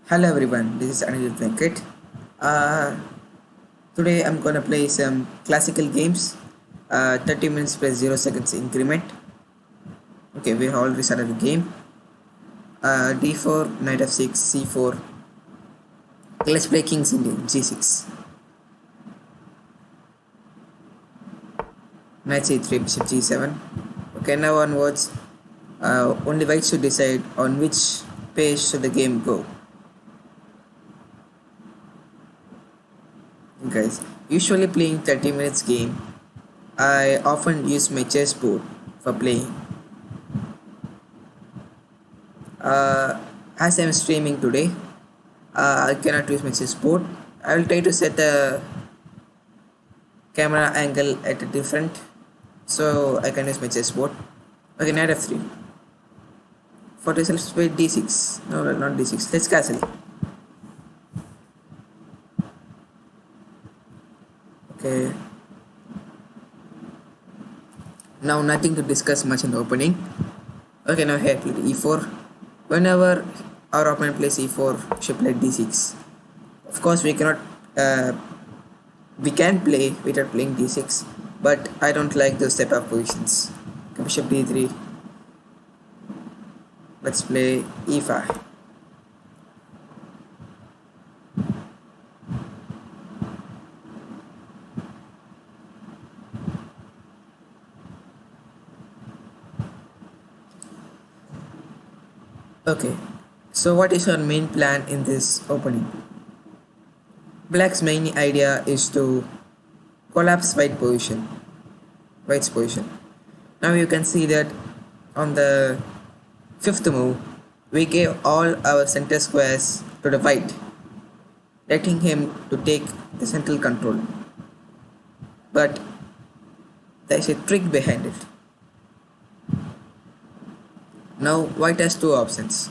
Hello everyone, this is Anil Venkat. Uh, Today I'm gonna play some classical games, 30 minutes plus 0 seconds increment. Okay, we have already started the game. D4, knight f6, c4. Okay, let's play king's Indian, g6. Knight c3, bishop g7. Okay, now onwards, only white should decide on which page should the game go. Guys, usually playing 30 minutes game, I often use my chessboard for playing. As I'm streaming today, I cannot use my chessboard. I will try to set the camera angle at a different so I can use my chessboard. Okay, knight f3. For this, let's play d6. No, not d6. Let's castle. Okay. Now nothing to discuss much in the opening. Okay, now here play e4. Whenever our opponent plays e4, she played d6. Of course, we cannot. We can play without playing d6, but I don't like those type of positions. Okay, bishop d3. Let's play e5. Okay, so what is our main plan in this opening? Black's main idea is to collapse white's position. Now you can see that on the fifth move, we gave all our center squares to the white, letting him to take the central control. But there is a trick behind it. Now white has two options.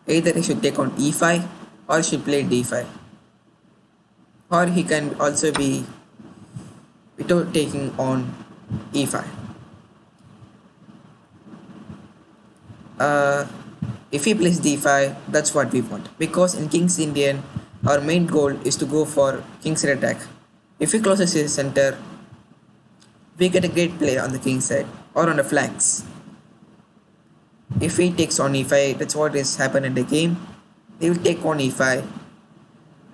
Either he should take on e5 or he should play d5. Or he can also be without taking on e5. If he plays d5, that's what we want. Because in King's Indian, our main goal is to go for king's side attack. If he closes his center, we get a great play on the king's side or on the flanks. If he takes on e5, that's what is happened in the game. He will take on e5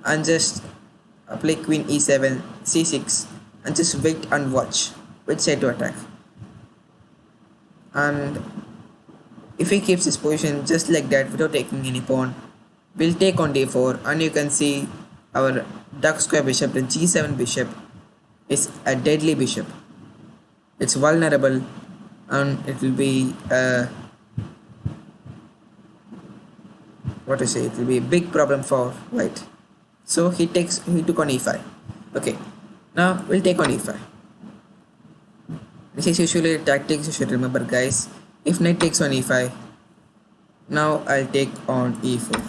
and just play queen e7, c6 and just wait and watch which side to attack. And if he keeps his position just like that without taking any pawn, we'll take on d4 and you can see our dark square bishop, the g7 bishop is a deadly bishop. It's vulnerable and it will be what to say, it will be a big problem for white. So he took on e5. Okay, now we'll take on e5. This is usually tactics you should remember, guys. If knight takes on e5, now I'll take on e4.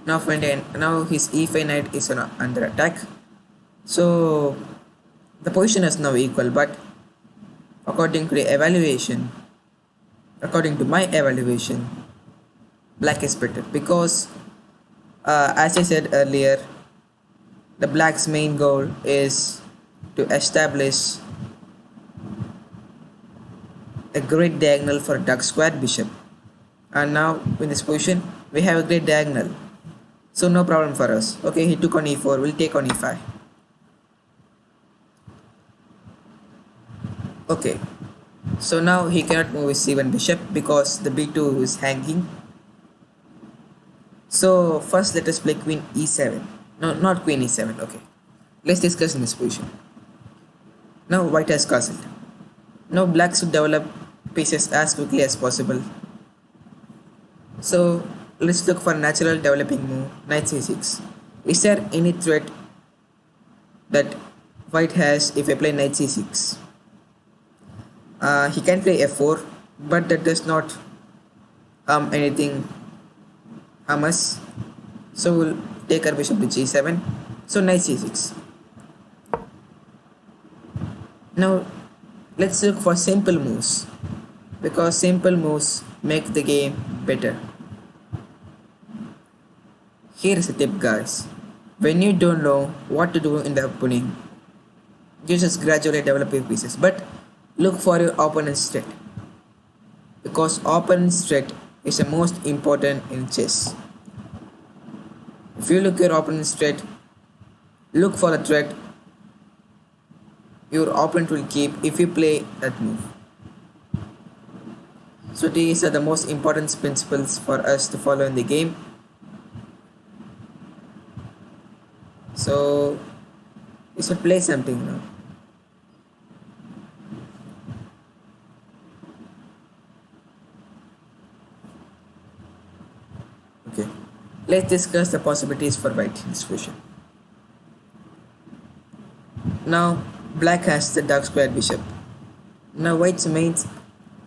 Now his e5 knight is under attack. So the position is now equal, but according to my evaluation, black is better because as I said earlier, the black's main goal is to establish a great diagonal for dark square bishop, and now in this position we have a great diagonal, so no problem for us. Okay, he took on e4, we'll take on e5. Okay, so now he cannot move his c1 bishop because the b2 is hanging. So first let us play queen e7. No, not queen e7. Okay, let's discuss in this position. Now white has castled. Now black should develop pieces as quickly as possible. So let's look for natural developing move, knight c6. Is there any threat that white has if I play knight c6? He can play f4, but that does not harm us. So we'll take our bishop to g7. So knight c6. Now Let's look for simple moves because simple moves make the game better. Here is a tip, guys. When you don't know what to do in the opening, you just gradually develop your pieces. But look for your opponent's threat because opponent's threat is the most important in chess. If you look your opponent's threat, look for the threat your opponent will keep if you play that move. So these are the most important principles for us to follow in the game. So you should play something now. Okay. Let's discuss the possibilities for white in this question. Now black has the dark square bishop. Now white's main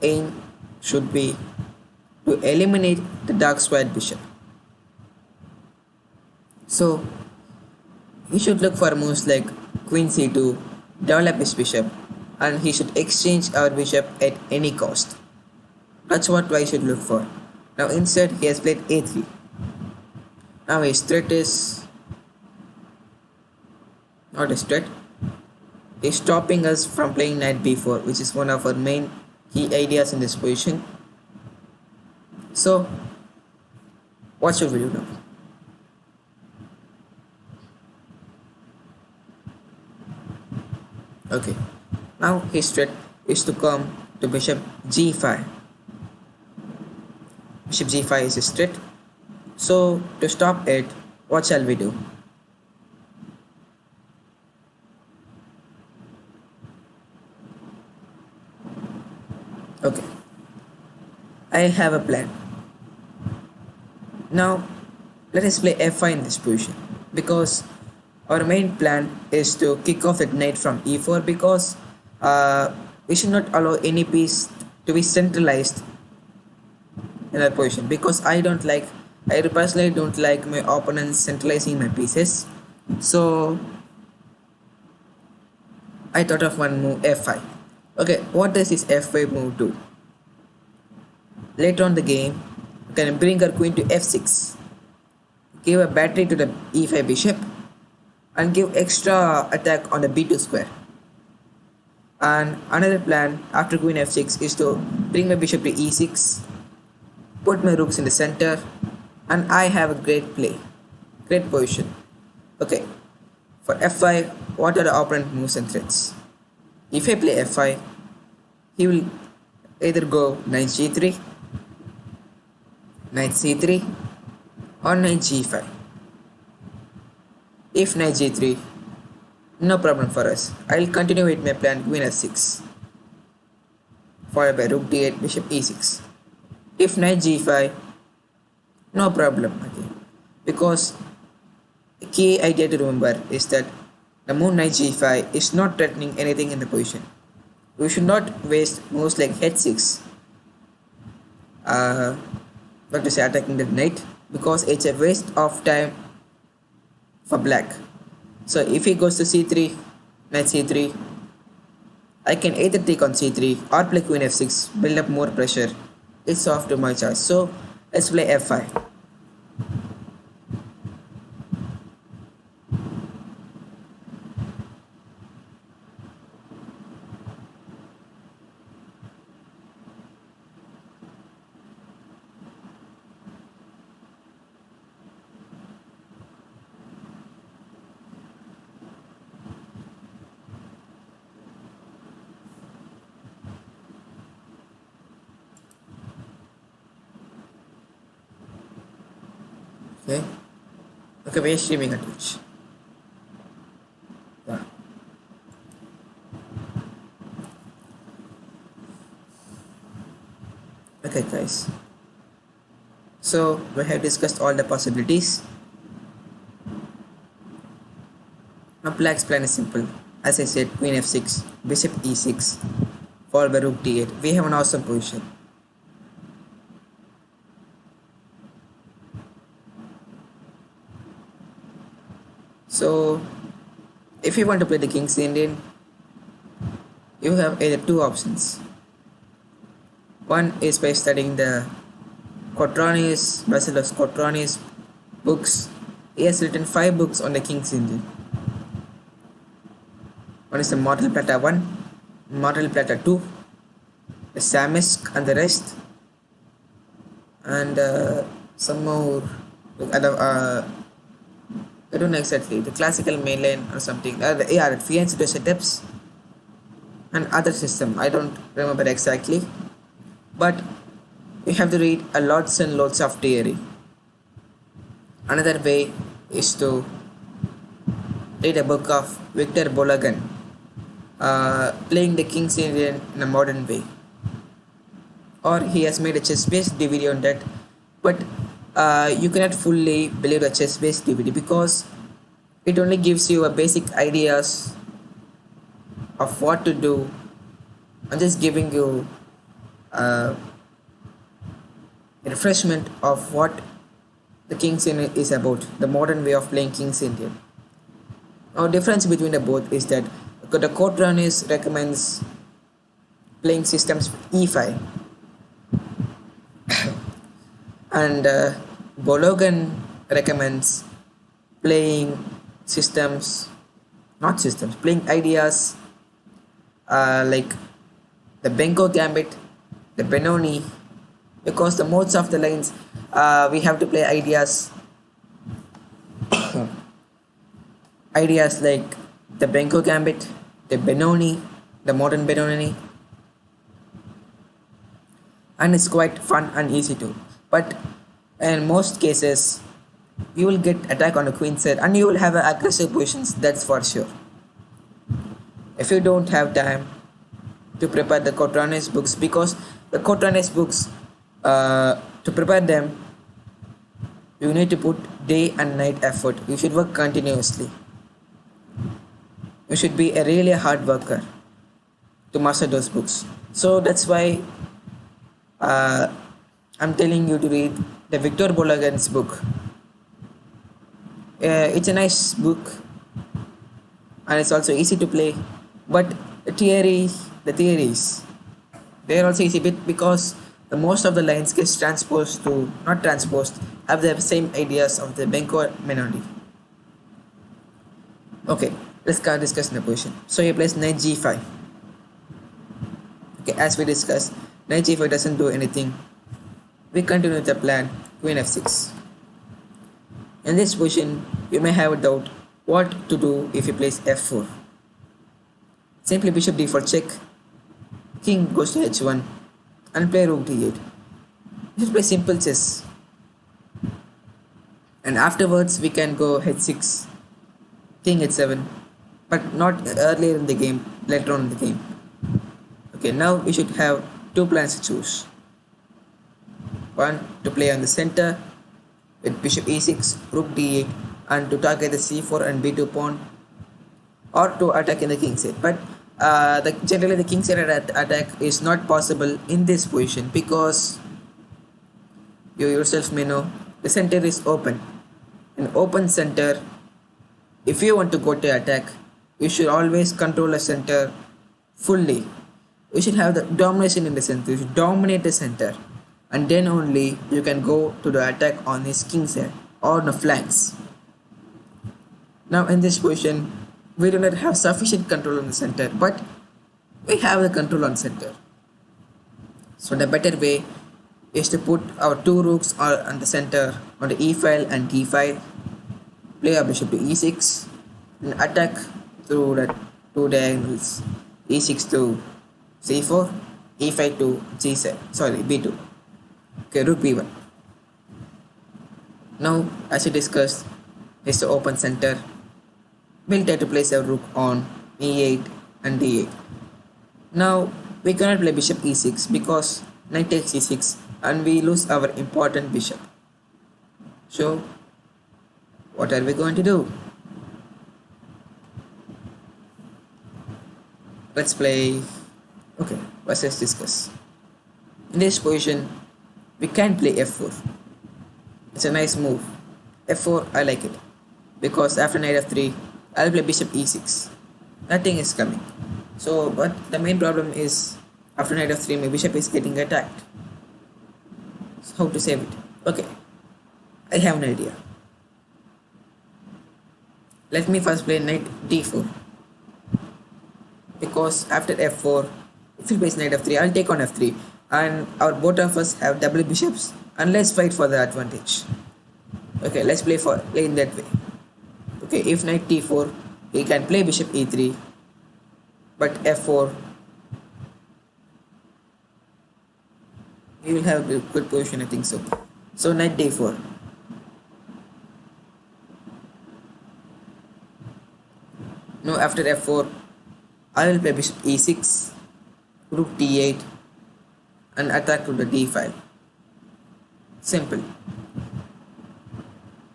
aim should be to eliminate the dark square bishop. So he should look for moves like queen c2, develop his bishop, and he should exchange our bishop at any cost. That's what white should look for. Now instead he has played a3. Now his threat is not a threat. He's stopping us from playing knight b4, which is one of our main key ideas in this position. So what should we do now? Okay, now his threat is to come to bishop g5. Bishop g5 is his threat. So to stop it, what shall we do? Okay, I have a plan. Now let us play f5 in this position because our main plan is to kick off the knight from e4 because we should not allow any piece to be centralized in that position because I personally don't like my opponents centralizing my pieces. So I thought of one move f5. Okay, what does this f5 move do? Later on the game, you can bring our queen to f6, give a battery to the e5 bishop, and give extra attack on the b2 square. And another plan after queen f6 is to bring my bishop to e6, put my rooks in the center, and I have a great play, great position. Okay, for f5, what are the opponent moves and threats? If I play f5, he will either go knight g3, knight c3, or knight g5. If knight g3, no problem for us. I'll continue with my plan queen f6, followed by rook d8, bishop e6. If knight g5, no problem again. Because the key idea to remember is that the move knight g5 is not threatening anything in the position. We should not waste moves like h6, not to say attacking the knight, because it's a waste of time for black. So if he goes to c3, knight c3, I can either take on c3 or play queen f6, build up more pressure. It's off to my choice. So let's play f5. Okay. Okay, we're streaming on Twitch. Yeah. Okay, guys. So we have discussed all the possibilities. Now black's plan is simple. As I said, queen f6, bishop e6, followed by rook d8. We have an awesome position. So if you want to play the King's Indian, You have either two options. One is by studying the Cotronius, Basileus Cotronius books. He has written 5 books on the King's Indian. One is the Mortal Plata 1, Mortal Plata 2, the Samisk and the rest, and some more. I don't know exactly the classical mainline or something. Yeah, the Fianchetto setups and other system. I don't remember exactly, but you have to read a lots and lots of theory. Another way is to read a book of Victor Bologan, playing the King's Indian in a modern way. Or he has made a chess-based DVD on that, but you cannot fully believe the chess-based DVD because it only gives you a basic ideas of what to do and just giving you a refreshment of what the King's Indian is about, the modern way of playing King's Indian. Now, difference between the both is that the Cotronius recommends playing systems e5, and Bologan recommends playing systems, not systems, playing ideas like the Benko Gambit, the Benoni, because the modes of the lines we have to play ideas ideas like the Benko Gambit, the Benoni, the modern Benoni, and it's quite fun and easy too. But in most cases, you will get attack on the queen side and you will have aggressive positions, that's for sure. If you don't have time to prepare the Cotronius books, because the Cotronius books, to prepare them, you need to put day and night effort. You should work continuously. You should be a really hard worker to master those books. So that's why I'm telling you to read the Victor Bologan's book. It's a nice book and it's also easy to play, but the theories, they are also easy bit because the most of the lines gets transposed to, not transposed, have the same ideas of the Benko melody. Okay, let's start discussing the position. So he plays knight g5. Okay, as we discussed, knight g5 doesn't do anything. We continue with the plan, queen f6. In this position, you may have a doubt what to do if he plays f4. Simply bishop d4 check, king goes to h1 and play rook d8. You should play simple chess. And afterwards we can go h6, king h7, but not earlier in the game, later on in the game. Okay, now we should have two plans to choose. One to play on the center with bishop e6, rook d8, and to target the c4 and b2 pawn, or to attack in the king side. But generally the king side attack is not possible in this position because you yourself may know the center is open. An open center, if you want to go to attack, you should always control the center fully. You should have the domination in the center. You should dominate the center, and then only you can go to the attack on his king side or the flanks. Now in this position, we do not have sufficient control on the center, but we have the control on center. So the better way is to put our two rooks on the center on the e file and d file, play our bishop to e6, and attack through the two diagonals, e6 to c4, e5 to g7, sorry, b2. Okay, rook b1. Now, as we discussed, is the open center. We'll try to place our rook on e8 and d8. Now, we cannot play bishop e6 because knight takes e6 and we lose our important bishop. So, what are we going to do? Let's play. Okay, let's discuss. In this position, we can play f4. It's a nice move. f4, I like it because after knight f3, I'll play bishop e6. Nothing is coming. So, but the main problem is after knight f3, my bishop is getting attacked. So how to save it? Okay, I have an idea. Let me first play knight d4 because after f4, if he plays knight f3, I'll take on f3, and our both of us have double bishops, and let's fight for the advantage. Okay, let's play in that way. Okay, if knight t4, he can play bishop e3, but f4, he will have a good position, I think so. So knight d4. Now after f4, I will play bishop e6, rook d8, and attack to the d file. Simple.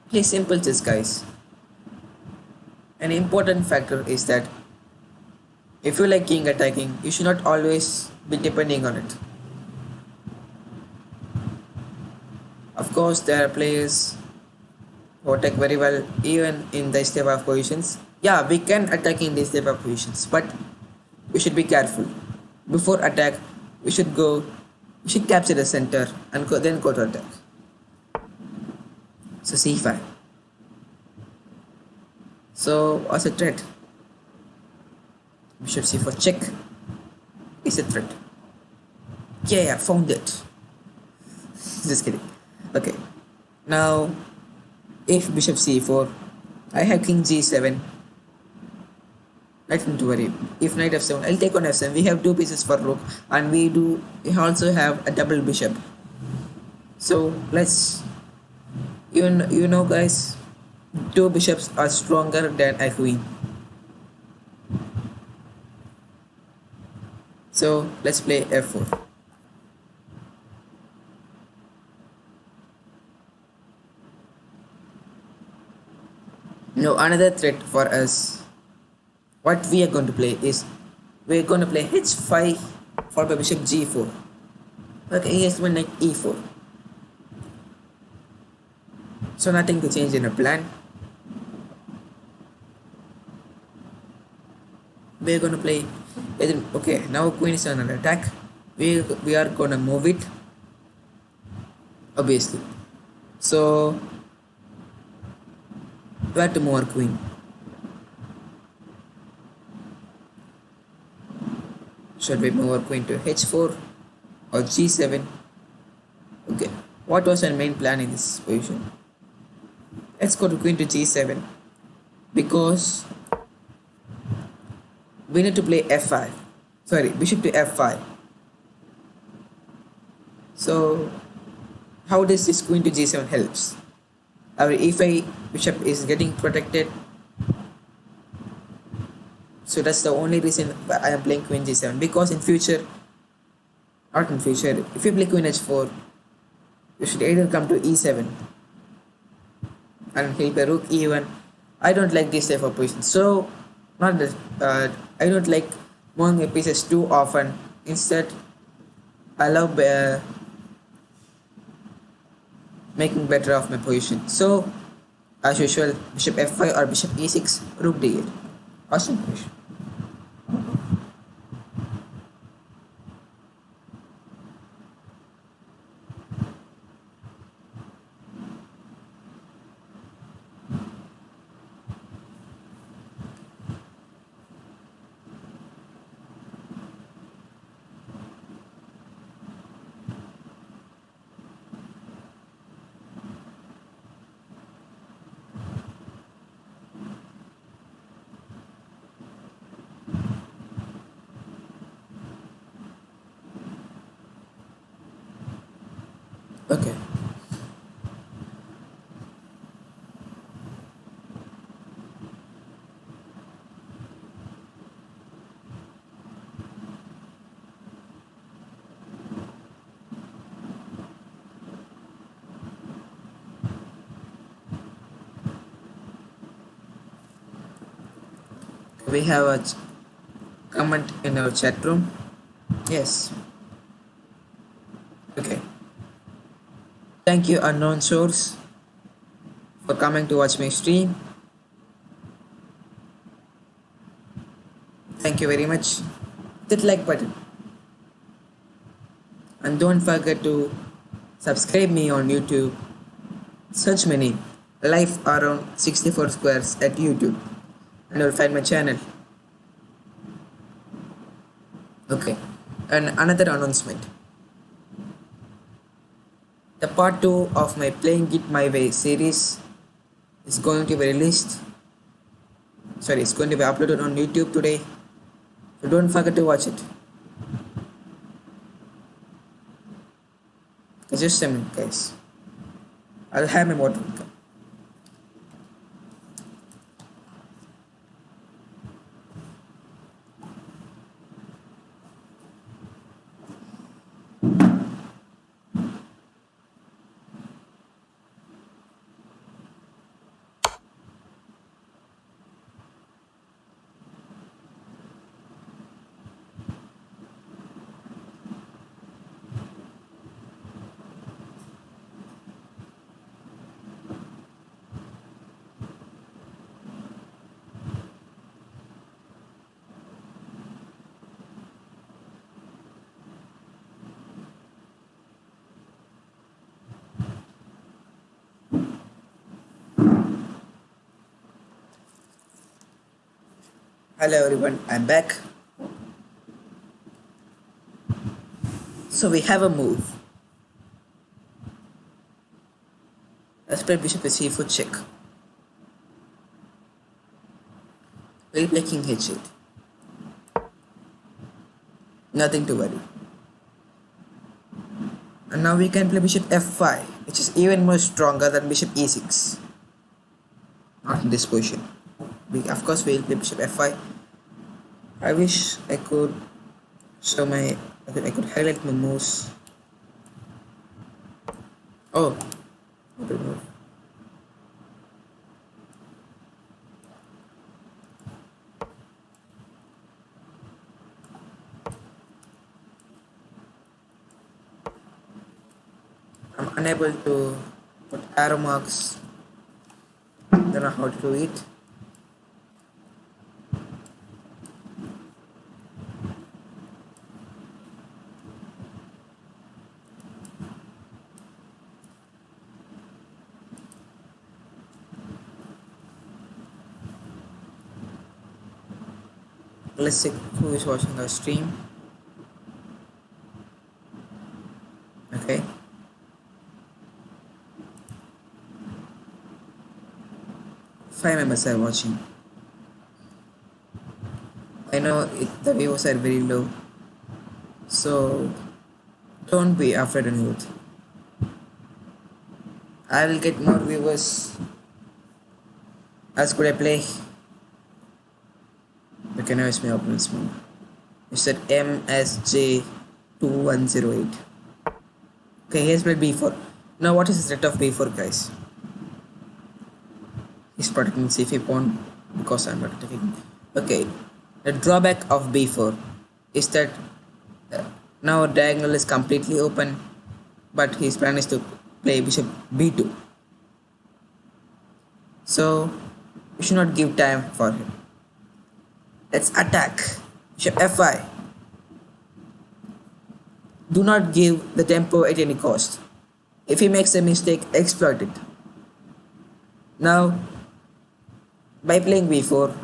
Play simple chess, guys. An important factor is that if you like king attacking, you should not always be depending on it. Of course, there are players who attack very well even in this type of positions. Yeah, we can attack in these type of positions, but we should be careful. Before attack, we should capture the center and then go to attack. So c5. So what's a threat? Bishop c4 check is a threat. Yeah, found it. Just kidding. Okay. Now, if bishop c4, I have king g7. Nothing to worry. If knight f7, I'll take on f7. We have two pieces for rook, and we also have a double bishop. So let's you know guys, two bishops are stronger than a queen. So let's play f4. Now another threat for us, what we are going to play is, we're going to play h5 for by bishop g4. Okay, here's one knight e4. So nothing to change in our plan. We're going to play, okay, now queen is on an attack. We are going to move it, obviously. So we have to move our queen. Should we move our queen to h4 or g7? Okay, what was our main plan in this position? Let's go to queen to g7 because we need to play f5. Sorry, bishop to f5. So how does this queen to g7 helps? Our e5 bishop is getting protected. So that's the only reason I am playing queen g7, because in future, not in future, if you play queen h4, you should either come to e7 and he'll play rook e1. I don't like this type of position. So not that I don't like moving my pieces too often. Instead, I love making better of my position. So as usual, bishop f5 or bishop e6, rook d8. Awesome position. Okay. We have a comment in our chat room. Yes. Okay. Thank you, unknown source, for coming to watch my stream. Thank you very much. Hit that like button and don't forget to subscribe me on YouTube. Search my name, Life Around 64 Squares at YouTube, and you'll find my channel. Okay, and another announcement. The part 2 of my Playing It My Way series is going to be released. Sorry, it's going to be uploaded on YouTube today. So don't forget to watch it. Just a minute, guys. I'll have my water. Hello everyone, I'm back. So we have a move. Let's play bishop with c4 check. We'll play king h8. Nothing to worry. And now we can play bishop f5, which is even more stronger than bishop e6. Not in this position. Of course we'll play bishop f5. I wish I could show my I could highlight my moves. Oh, okay, move. I'm unable to put arrow marks. Don't know how to do it. Let's see who is watching our stream. Okay. Five members are watching. I know the views are very low, so don't be afraid and youth. I will get more viewers as good I play. You can always my opponent's move. You said MSJ2108. Okay, here's played b4. Now what is the threat of b4, guys? He's protecting c5 pawn because I'm not attacking. Okay, the drawback of b4 is that now diagonal is completely open, but his plan is to play bishop b2. So we should not give time for him. Let's attack. Bishop f5. Do not give the tempo at any cost. If he makes a mistake, exploit it. Now, by playing b4,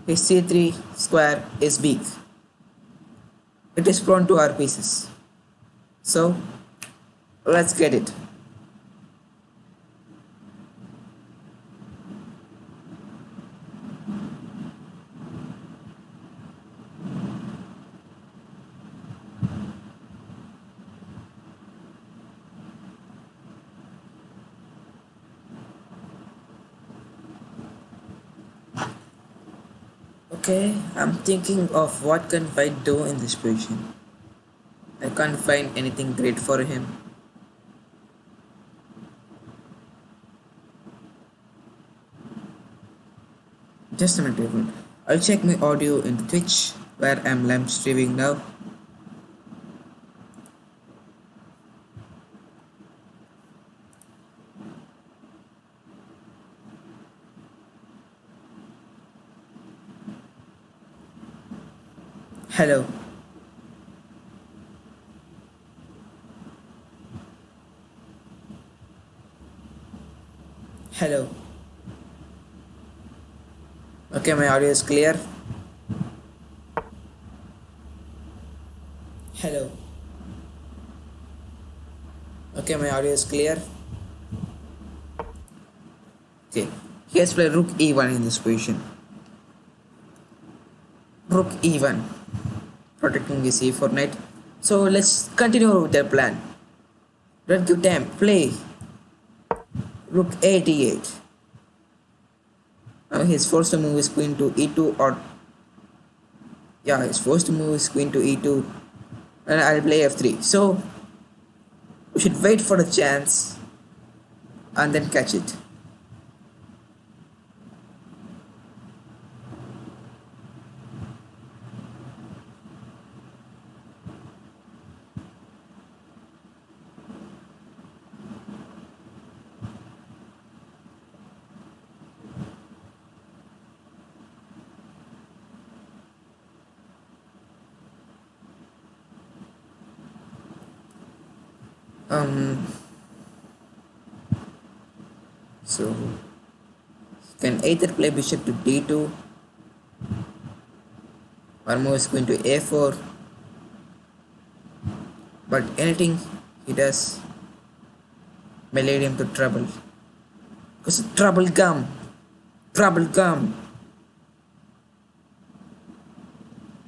his c3 square is weak. It is prone to our pieces. So, let's get it. Okay, I'm thinking of what can White do in this position. I can't find anything great for him. Just a minute, everyone. I'll check my audio in Twitch where I'm live streaming now. Hello. Hello. Okay, my audio is clear. Hello. Okay, my audio is clear. Okay. Here's play rook e1 in this position. Rook e1, protecting the c4 knight. So let's continue with their plan. Don't give time. Play rook a d8. Now he's forced to move his queen to e2, or yeah, he's forced to move his queen to e2, and I'll play f3. So we should wait for the chance and then catch it. Um, so can either play bishop to d2 or move his queen to a4, but anything he does may lead him to trouble. Because trouble gum,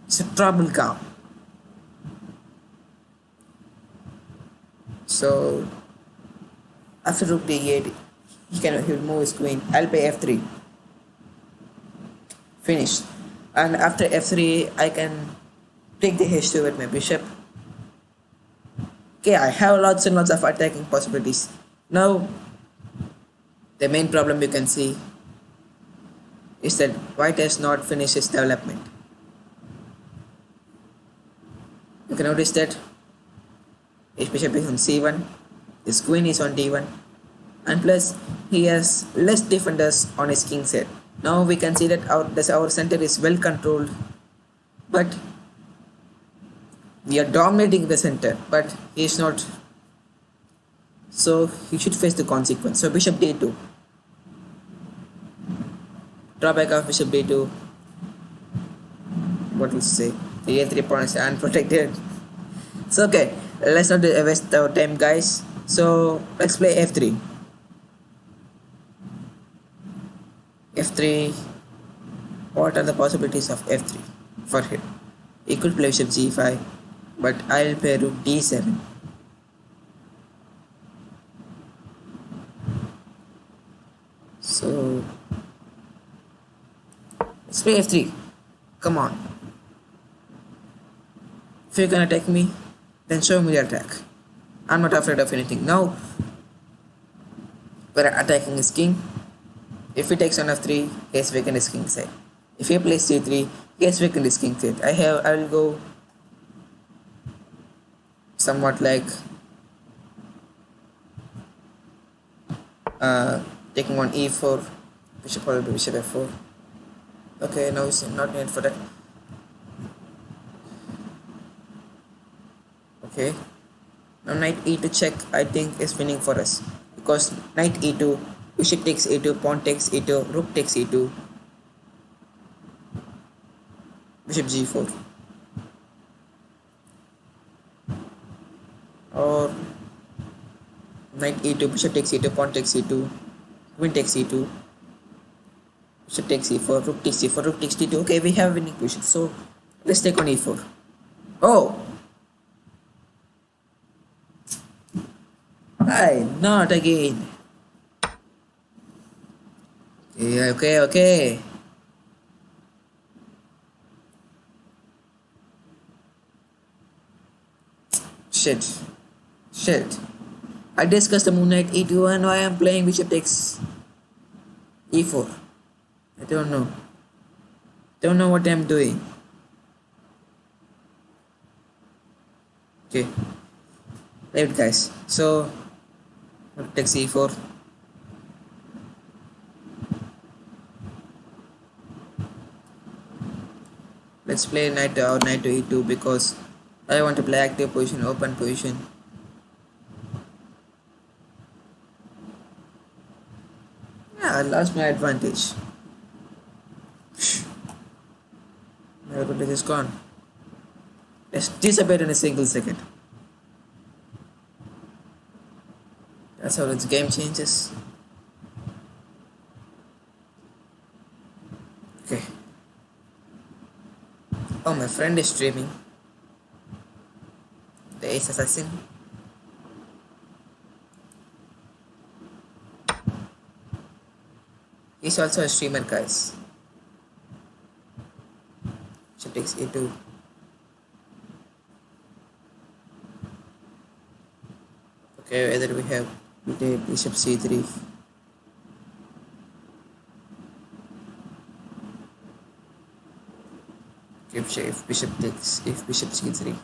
it's a trouble gum. So after rook d8, he'll move his queen. I'll play f3. Finished. And after f3, I can take the h2 with my bishop. Okay, I have lots and lots of attacking possibilities. Now, the main problem you can see is that white has not finished its development. You can notice that his bishop is on c1, his queen is on d1, and plus he has less defenders on his king side. Now we can see that our center is well controlled, but we are dominating the center, but he is not. So he should face the consequence. So bishop d2, drawback of bishop d2. What will say? The a3 pawn is unprotected. So okay, let's not waste our time, guys. So let's play f3. f3. What are the possibilities of f3 for him? He could play bishop g5, but I'll play rook d7. So let's play f3. Come on. If you're gonna attack me, then show me the attack. I'm not afraid of anything. Now we're attacking his king. If he takes on f3, he has weakened his king side. If he plays c3, he has weakened his king side. I will go somewhat like taking on e4, bishop or bishop f4. Okay, now it's not needed for that. Okay, now knight e2 check I think is winning for us, because knight e2, bishop takes e2, pawn takes e2, rook takes e2, bishop g4, or knight e2, bishop takes e2, pawn takes e2, queen takes e2, bishop takes e4, rook takes e4, rook takes d2. Okay, we have winning position. So let's take on e4. Oh, hi, not again. Okay. Shit. I discussed the moon knight e2 and why I'm playing bishop takes e4. I don't know. Don't know what I'm doing. Okay. Leave it, guys. So rook takes e4. Let's play knight or knight to e2 because I want to play active position, open position. Yeah, I lost my advantage. My advantage is gone. Let's disappear in a single second. That's how this game changes. Okay. Oh, my friend is streaming. The Ace Assassin. He's also a streamer, guys. She takes a2. Okay, whether we take bishop c3. If bishop c3.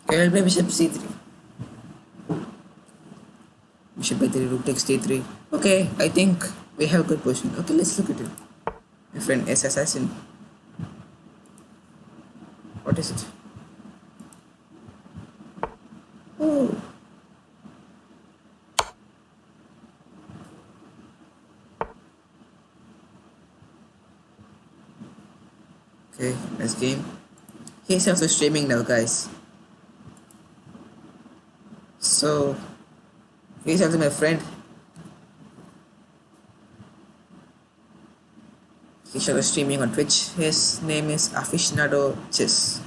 Okay, I'll play bishop c3. Bishop b3, rook takes d3. Okay, I think we have good position. Okay, let's look at it. My friend S Assassin. What is it? Oh. Okay, nice game. He's also streaming now, guys. So, he's also my friend. He's also streaming on Twitch. His name is Aficionado Chess.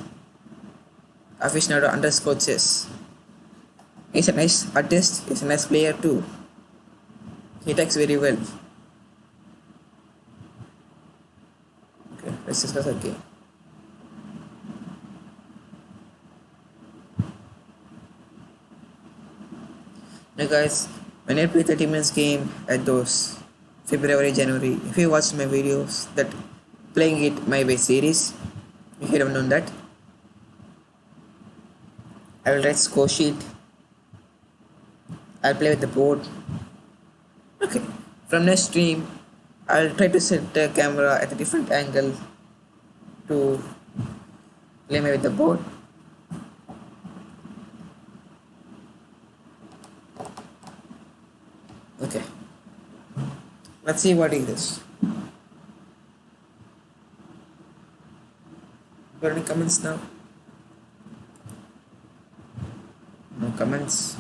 Aficionado underscore chess. He's a nice artist. He's a nice player too. He takes very well. Okay, let's discuss our game. Now guys, when I play 30 minutes game at those February, January, if you watched my videos that playing it my way series, if you haven't known that, I will write score sheet. I'll play with the board. Okay, from next stream, I'll try to set the camera at a different angle to play me with the board. Okay, let's see what is this. Got any comments now? No comments.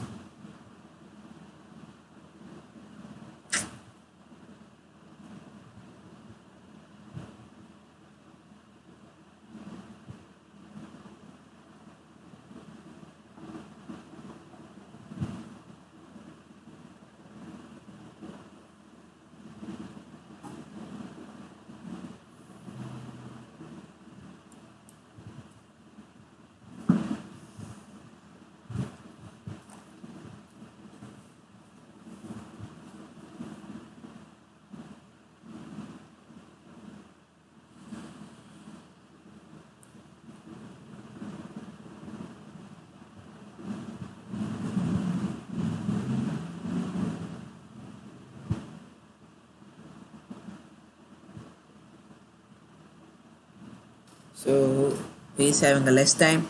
So he's having a less time.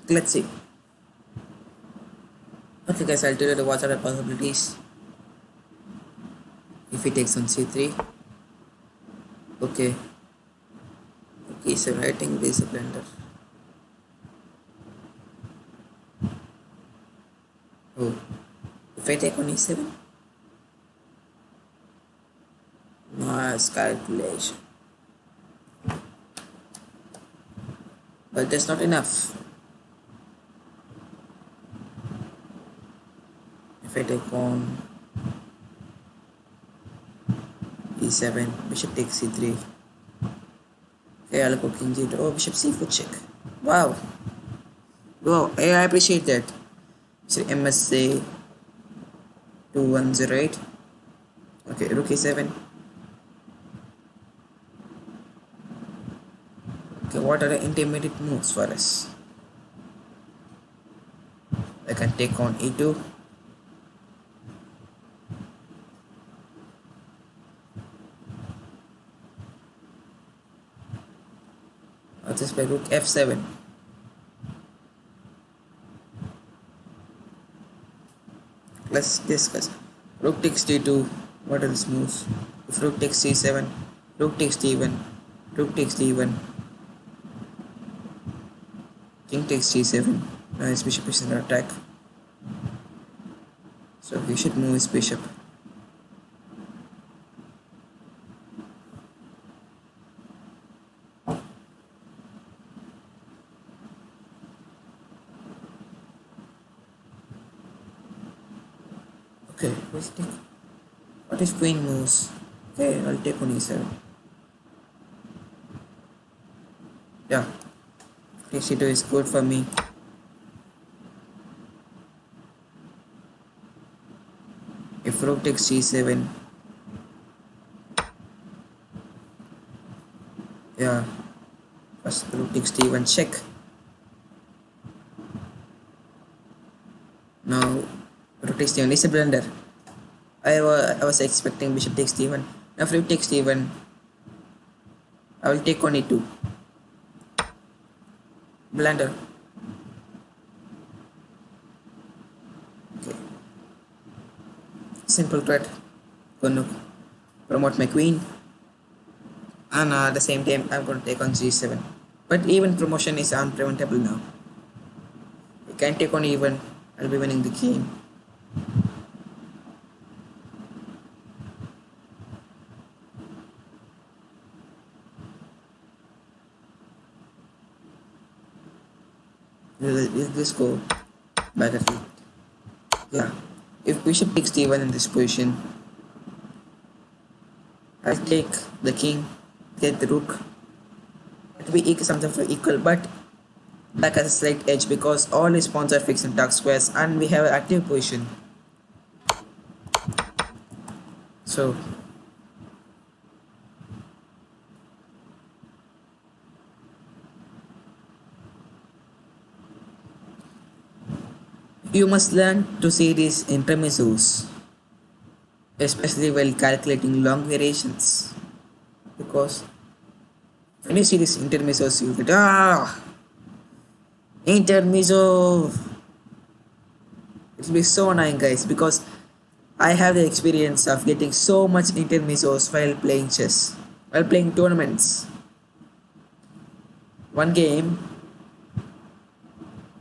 Let's see. Okay guys, I'll tell you what are the possibilities. If he takes on c3. Okay. Okay, so writing this blender. Oh. If I take on e7. Nice calculation. But that's not enough. If I take on e7, bishop takes c3. Okay, Okay, I'll go king g2. Oh, bishop c4 check. Wow. Wow, I appreciate that. So MSA 2108. Okay, rook a7. Okay, what are the intermediate moves for us? I can take on e2. I'll just play rook f7. Let's discuss. Rook takes d2. What are these moves? If rook takes c7, rook takes d1, rook takes d1, king takes c7. Now his bishop is under attack. So he should move his bishop. Okay, let's take. What if queen moves? Okay, I'll take on e7. Yeah, c2 is good for me. If rook takes c7, yeah, first rook takes d1 check. Now rook takes d1 is a blunder. I was expecting bishop takes d1. Now if rook takes d1, I will take on e2. Blunder. Okay. Simple threat. Gonna promote my queen. And at the same time, I'm going to take on g7. But even promotion is unpreventable now. I can't take on even. I'll be winning the game. Will this go battlefield? Yeah. If bishop takes d1 in this position, I'll take the king, get the rook. It will be something for equal, but black has a slight edge because all his pawns are fixed in dark squares and we have an active position. So you must learn to see these intermezzo's, especially while calculating long variations. Because when you see these intermezzo's, you get intermezzo. It will be so annoying, guys, because I have the experience of getting so much intermezzos while playing chess, while playing tournaments. One game,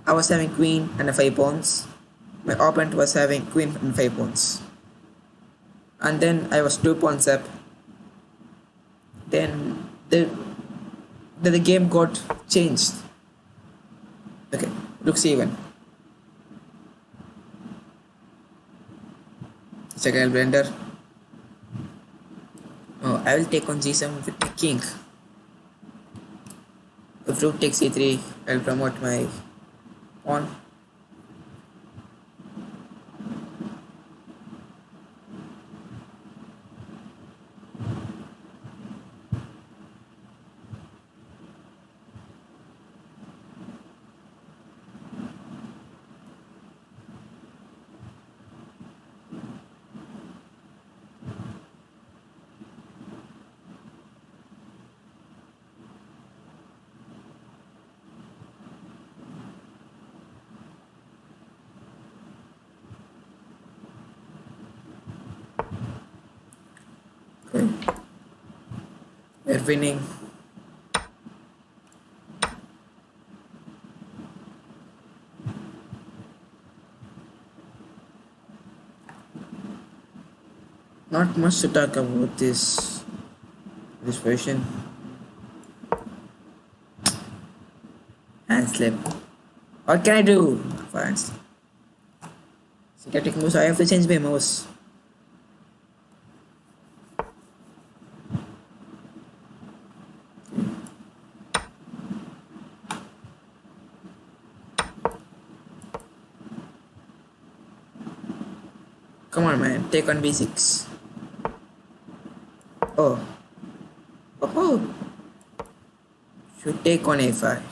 I was having queen and 5 pawns. My opponent was having queen and 5 pawns. And then I was 2 pawns up. Then the game got changed. Okay, rook c1. Second blender. Oh, I will take on g7 with the king. If rook takes e3, I'll promote my pawn. Okay. We're winning. Not much to talk about this version. Hand slip. What can I do? Fans. Syntactic moves. I have to change my mouse. Come on, man. Take on b6. Oh. Oh. Oh. Should take on a5.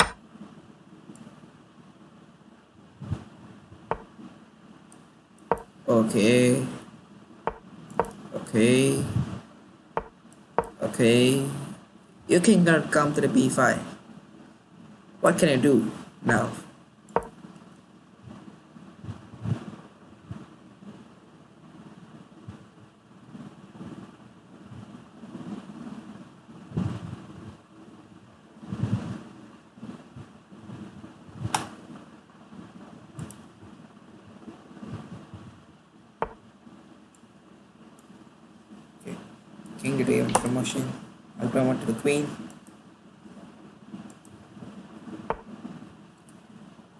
Okay. Okay. Okay. You cannot come to the b5. What can I do now? Okay. King to a1 promotion. I'll promote to the queen.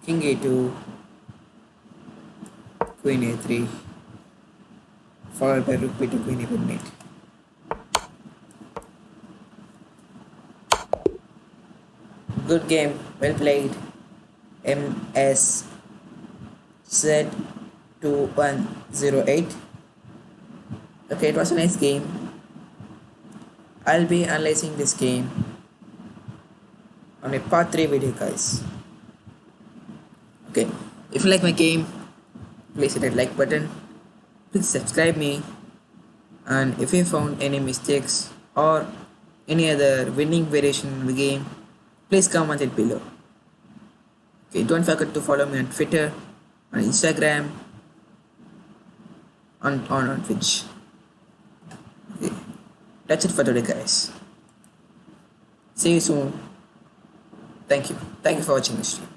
King a2. Queen a3. Followed by rook b2 queen a1 mate. Good game. Well played. MSZ2108. Okay, it was a nice game. I'll be analyzing this game on a part 3 video, guys. Okay, if you like my game, please hit that like button. Please subscribe me. And if you found any mistakes or any other winning variation in the game, please comment it below. Okay, don't forget to follow me on Twitter, on Instagram, on Twitch. Okay, that's it for today, guys. See you soon. Thank you. Thank you for watching this stream.